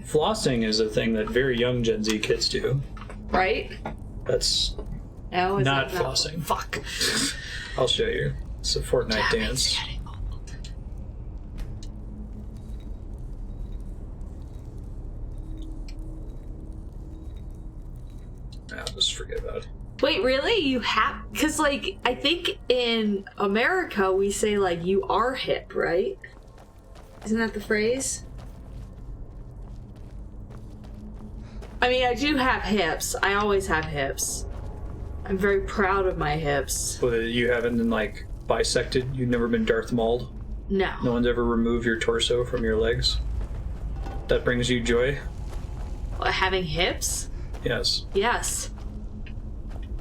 Flossing is a thing that very young Gen Z kids do. Right? That's No, is not that flossing. Fuck. I'll show you. It's a Fortnite Dabbing's dance. getting old. I'll just forget about it. Wait, really? You have... Because, like, I think in America we say, like, you are hip, right? Isn't that the phrase? I mean, I do have hips. I always have hips. I'm very proud of my hips. Well, you haven't been, like, bisected? You've never been Darth Mauled? No. No one's ever removed your torso from your legs? That brings you joy? Having hips? Yes. Yes.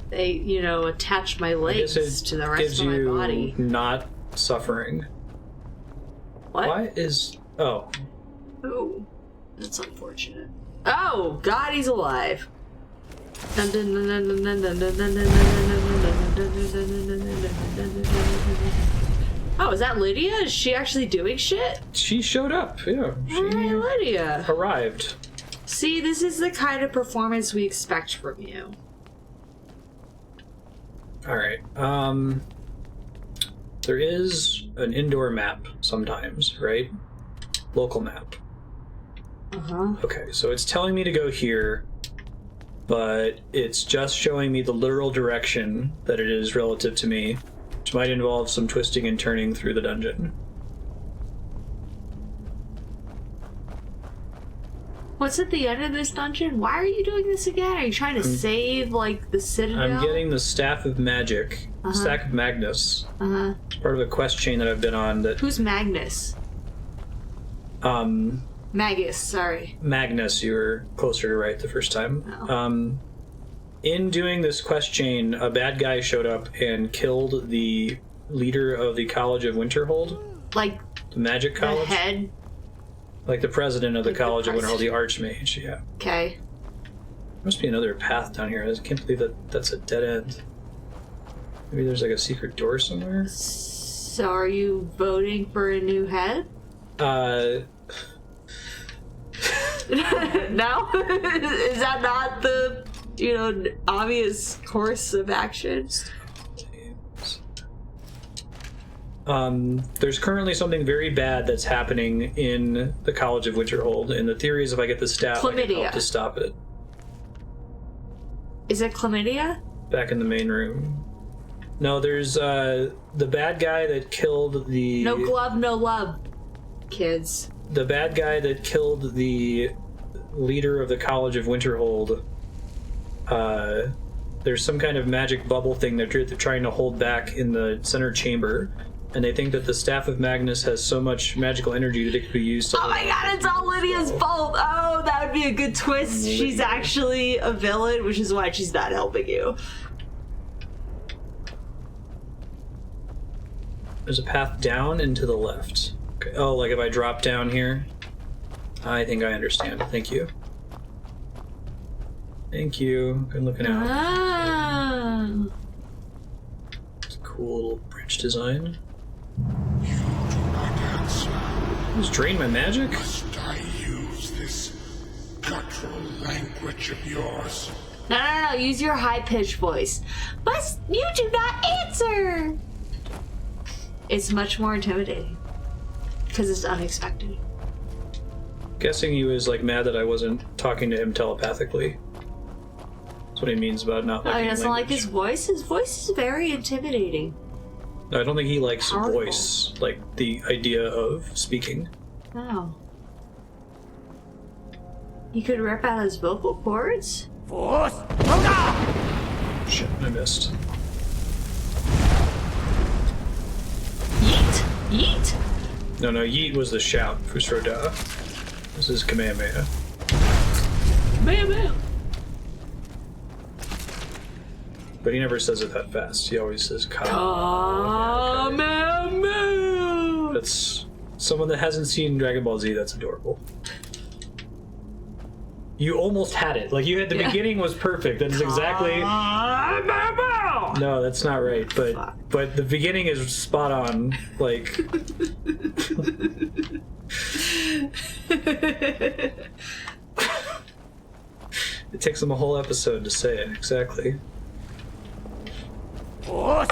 They, you know, attach my I guess legs it to the rest gives of my you body. not suffering. What? Why is... Oh. Oh, that's unfortunate. Oh, God, he's alive. Oh, is that Lydia? Is she actually doing shit? She showed up, yeah. She Alright, Lydia. arrived. See, this is the kind of performance we expect from you. Alright, there is an indoor map sometimes, right? Local map. Uh-huh. Okay, so it's telling me to go here, but it's just showing me the literal direction that it is relative to me, which might involve some twisting and turning through the dungeon. What's at the end of this dungeon? Why are you doing this again? Are you trying to save, like, the Citadel? I'm getting the Staff of Magic, Staff of Magnus. Uh-huh. It's part of a quest chain that I've been on that... Who's Magnus? Magus, sorry. Magnus, you were closer to right the first time. Oh. In doing this quest chain, a bad guy showed up and killed the leader of the College of Winterhold. Like, the Magic College? the head? Like the president of the Like College the of Winterhold, the Archmage, yeah. Okay. There must be another path down here. I can't believe that that's a dead end. Maybe there's like a secret door somewhere? So are you voting for a new head? No? Is that not the, you know, obvious course of action? There's currently something very bad that's happening in the College of Winterhold, and the theory is if I get the staff, I can Chlamydia. help to stop it. Is it chlamydia? Back in the main room. No, there's the bad guy that killed the... No glove, no love, kids. The bad guy that killed the leader of the College of Winterhold. There's some kind of magic bubble thing that they're trying to hold back in the center chamber. And they think that the Staff of Magnus has so much magical energy that it could be used to... Oh my god, it's all Lydia's fault! Oh, that would be a good twist. Lydia. She's actually a villain, which is why she's not helping you. There's a path down and to the left. Okay. Oh, like if I drop down here? I think I understand. Thank you. Thank you. Good looking out. Ah. It's a cool little bridge design. You do not answer. Just drain my magic? Must I use this guttural language of yours? No, use your high-pitched voice. But you do not answer! It's much more intimidating. Because it's unexpected. Guessing he was like mad that I wasn't talking to him telepathically. what he means about not liking He doesn't like language. his voice. His voice is very intimidating. No, I don't think he likes Powerful. voice, like the idea of speaking. Oh. He could rip out his vocal cords? Force! Shit, I missed. Yeet! Yeet! No, yeet was the shout, Fusroda. This is Kamehameha. Bam, bam! But he never says it that fast. He always says Kamehameha! That's someone that hasn't seen Dragon Ball Z. That's adorable. You almost had it. Like, you had the beginning was perfect. That is exactly. No, that's not right. But the beginning is spot on. Like. It takes them a whole episode to say it exactly. Force!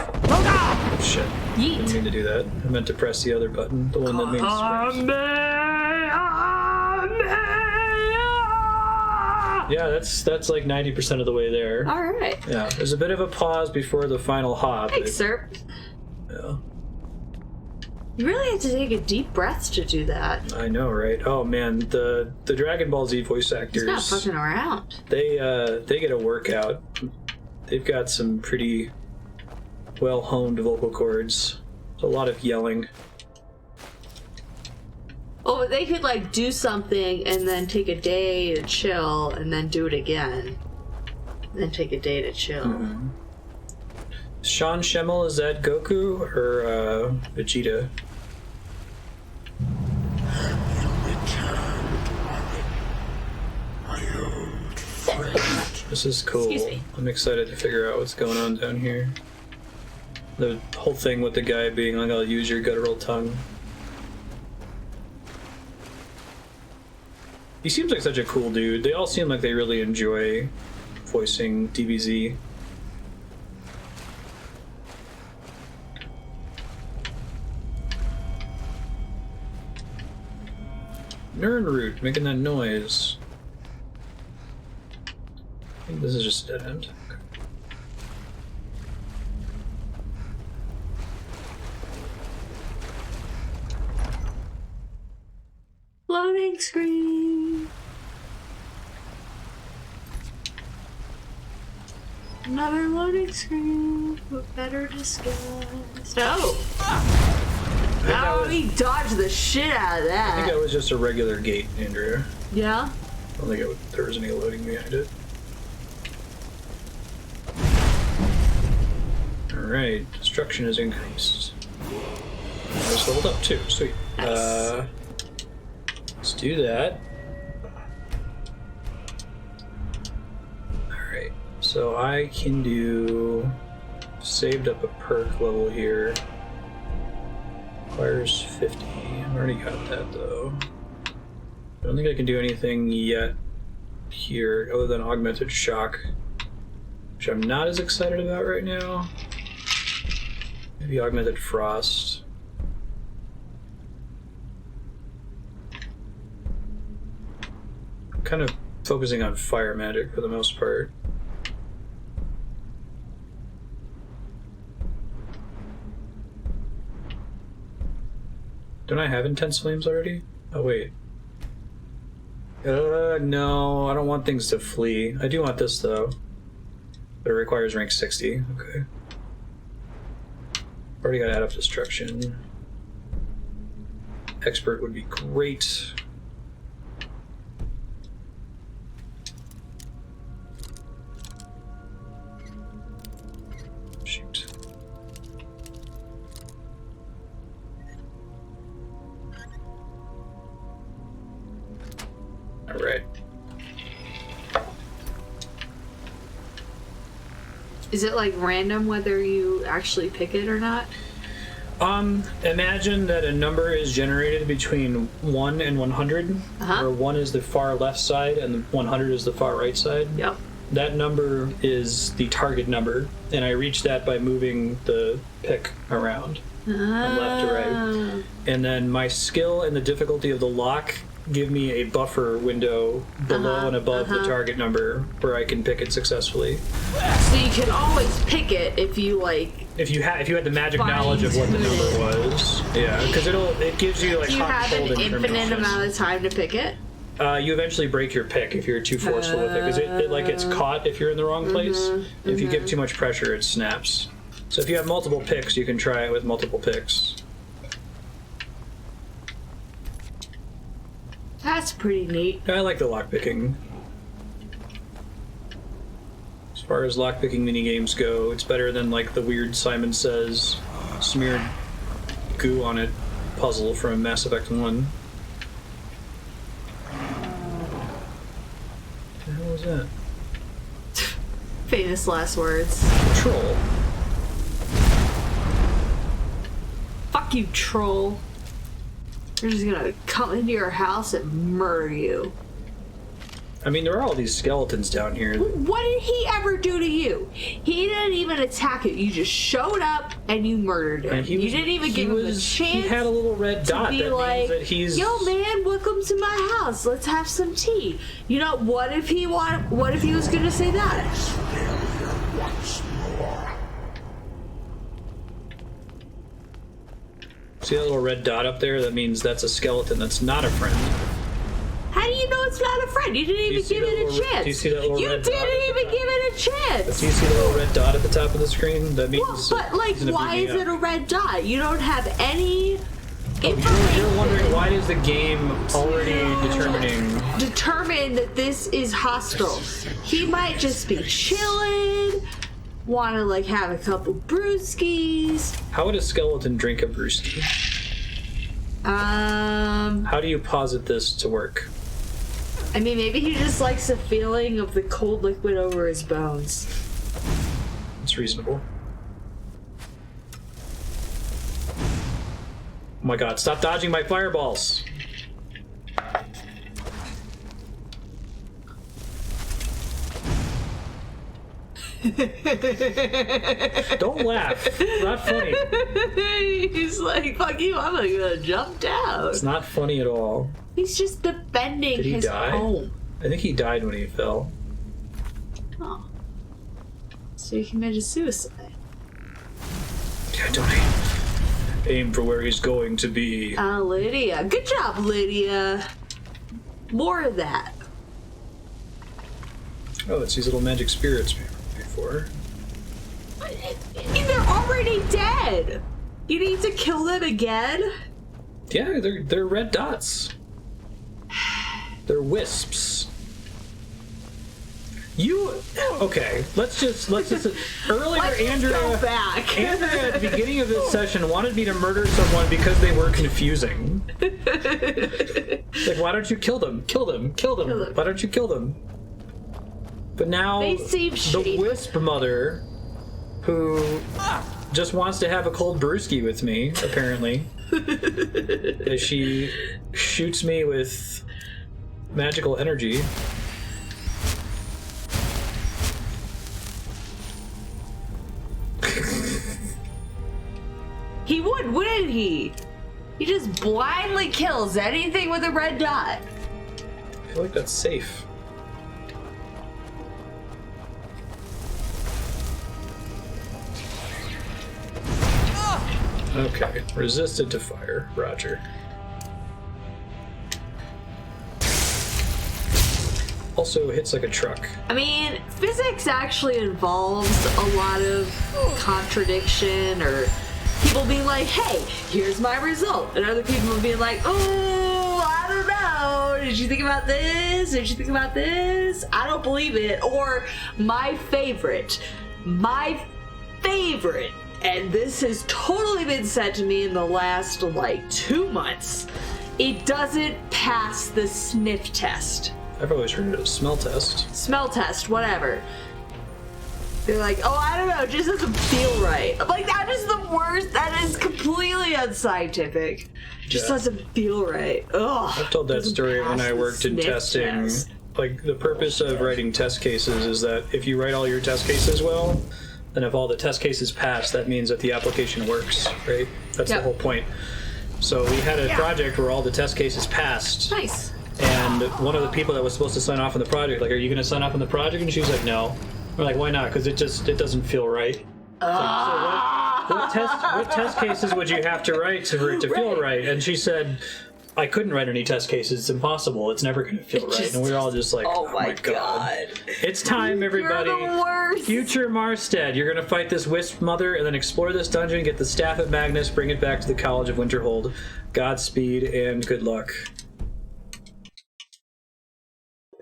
Shit. Yeet! Didn't mean to do that. I meant to press the other button, the one that means sprint. Yeah, that's like 90% of the way there. Alright. Yeah, there's a bit of a pause before the final hop. Thanks, sir. Yeah. You really have to take a deep breath to do that. I know, right? Oh man, the Dragon Ball Z voice actors. He's not fucking around. They get a workout. They've got some pretty well-honed vocal cords. There's a lot of yelling. Oh, but they could like do something and then take a day to chill and then do it again. Then take a day to chill. Mm-hmm. Sean Schemmel, is that Goku or Vegeta? My old friend. This is cool. Excuse me. I'm excited to figure out what's going on down here. The whole thing with the guy being like, I'll use your guttural tongue. He seems like such a cool dude. They all seem like they really enjoy voicing DBZ. Nernroot making that noise. I think this is just a dead end. Loading screen. Another loading screen. What better disguised? Oh! Oh, he dodged the shit out of I that. think that was just a regular gate, Andrea. Yeah? I don't think there was any loading behind it. Alright, destruction is increased. I just leveled up too, sweet. Nice. Let's do that. Alright, so I can do... Saved up a perk level here. Requires 50. I've already got that though. I don't think I can do anything yet here other than augmented shock, which I'm not as excited about right now. Maybe augmented frost. I'm kind of focusing on fire magic for the most part. Don't I have intense flames already? Oh wait. No, I don't want things to flee. I do want this though. But it requires rank 60. Okay. Already got add up destruction. Expert would be great. Shoot. Alright. Is it like random whether you actually pick it or not? Imagine that a number is generated between 1 and 100, where 1 is the far left side and 100 is the far right side. Yep. That number is the target number, and I reach that by moving the pick around from left to right. And then my skill and the difficulty of the lock give me a buffer window below and above the target number where I can pick it successfully. So you can always pick it if you like. If you had the magic knowledge of what the number was, yeah, because it gives you like. Do you hot have and an cold infinite amount of time to pick it? You eventually break your pick if you're too forceful with it, because it like gets caught if you're in the wrong place. If you give too much pressure, it snaps. So if you have multiple picks, you can try it with multiple picks. That's pretty neat. I like the lockpicking. As far as lockpicking minigames go, it's better than like the weird Simon Says smeared goo on it puzzle from Mass Effect 1. What the hell was that? Famous last words. Troll. Fuck you, troll. They're just gonna come into your house and murder you. I mean, there are all these skeletons down here. What did he ever do to you? He didn't even attack you. You just showed up and you murdered him. You didn't even give him a chance. He had a little red dot. To be that like, means that he's. Yo, man, welcome to my house. Let's have some tea. You know, what if he was gonna say that? See that little red dot up there? That means that's a skeleton that's not a friend. How do you know it's not a friend? You didn't even give it a chance. Do you see that little red dot? You didn't even give it a chance. Do you see the little red dot at the top of the screen? That means. Well, but like, why is it a red dot? You don't have any information. You're wondering why is the game already determine that this is hostile? He might just be chilling. Want to like have a couple brewskis. How would a skeleton drink a brewski? How do you posit this to work? I mean, maybe he just likes the feeling of the cold liquid over his bones. It's reasonable. Oh my god, stop dodging my fireballs! Don't laugh. It's not funny. He's like, fuck you, I'm gonna jump down. It's not funny at all. He's just defending his home. I think he died when he fell. Oh. So he committed suicide. Yeah, don't aim for where he's going to be. Lydia. Good job, Lydia. More of that. Oh, it's these little magic spirits before. They're already dead. You need to kill them again? Yeah, they're red dots. They're wisps. Okay, let's just earlier Andrea at the beginning of this session wanted me to murder someone because they were confusing. Like, why don't you kill them? Kill them. Why don't you kill them? But now the wisp mother, who just wants to have a cold brewski with me, apparently, as she shoots me with magical energy. He would, wouldn't he? He just blindly kills anything with a red dot. I feel like that's safe. Okay, resisted to fire. Roger. Also hits like a truck. I mean, physics actually involves a lot of contradiction, or people being like, hey, here's my result, and other people being like, oh, I don't know, did you think about this? Did you think about this? I don't believe it. Or my favorite, and this has totally been said to me in the last, like, 2 months, it doesn't pass the sniff test. I've always heard it as smell test. Smell test, whatever. They're like, oh, I don't know, it just doesn't feel right. I'm like, that is the worst. That is completely unscientific. It just doesn't feel right. Ugh. I've told that story when I worked in testing. Test. Like, the purpose of writing test cases is that if you write all your test cases well, then if all the test cases pass, that means that the application works, right? That's the whole point. So we had a project where all the test cases passed. Nice. and one of the people that was supposed to sign off on the project, like, are you going to sign off on the project? And she was like, no. We're like, why not? Because it doesn't feel right. So what test cases would you have to write for it to feel right? And she said, I couldn't write any test cases. It's impossible. It's never going to feel right. And we were all just like, oh my god. It's time, everybody. You're the worst. Future Marstead. You're going to fight this Wisp Mother and then explore this dungeon, get the staff at Magnus, bring it back to the College of Winterhold. Godspeed and good luck.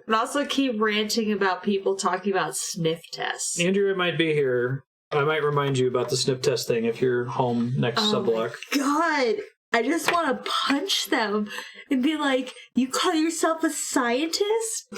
And also keep ranting about people talking about sniff tests. Andrea might be here. I might remind you about the sniff test thing if you're home next subblock. God, I just want to punch them and be like, you call yourself a scientist?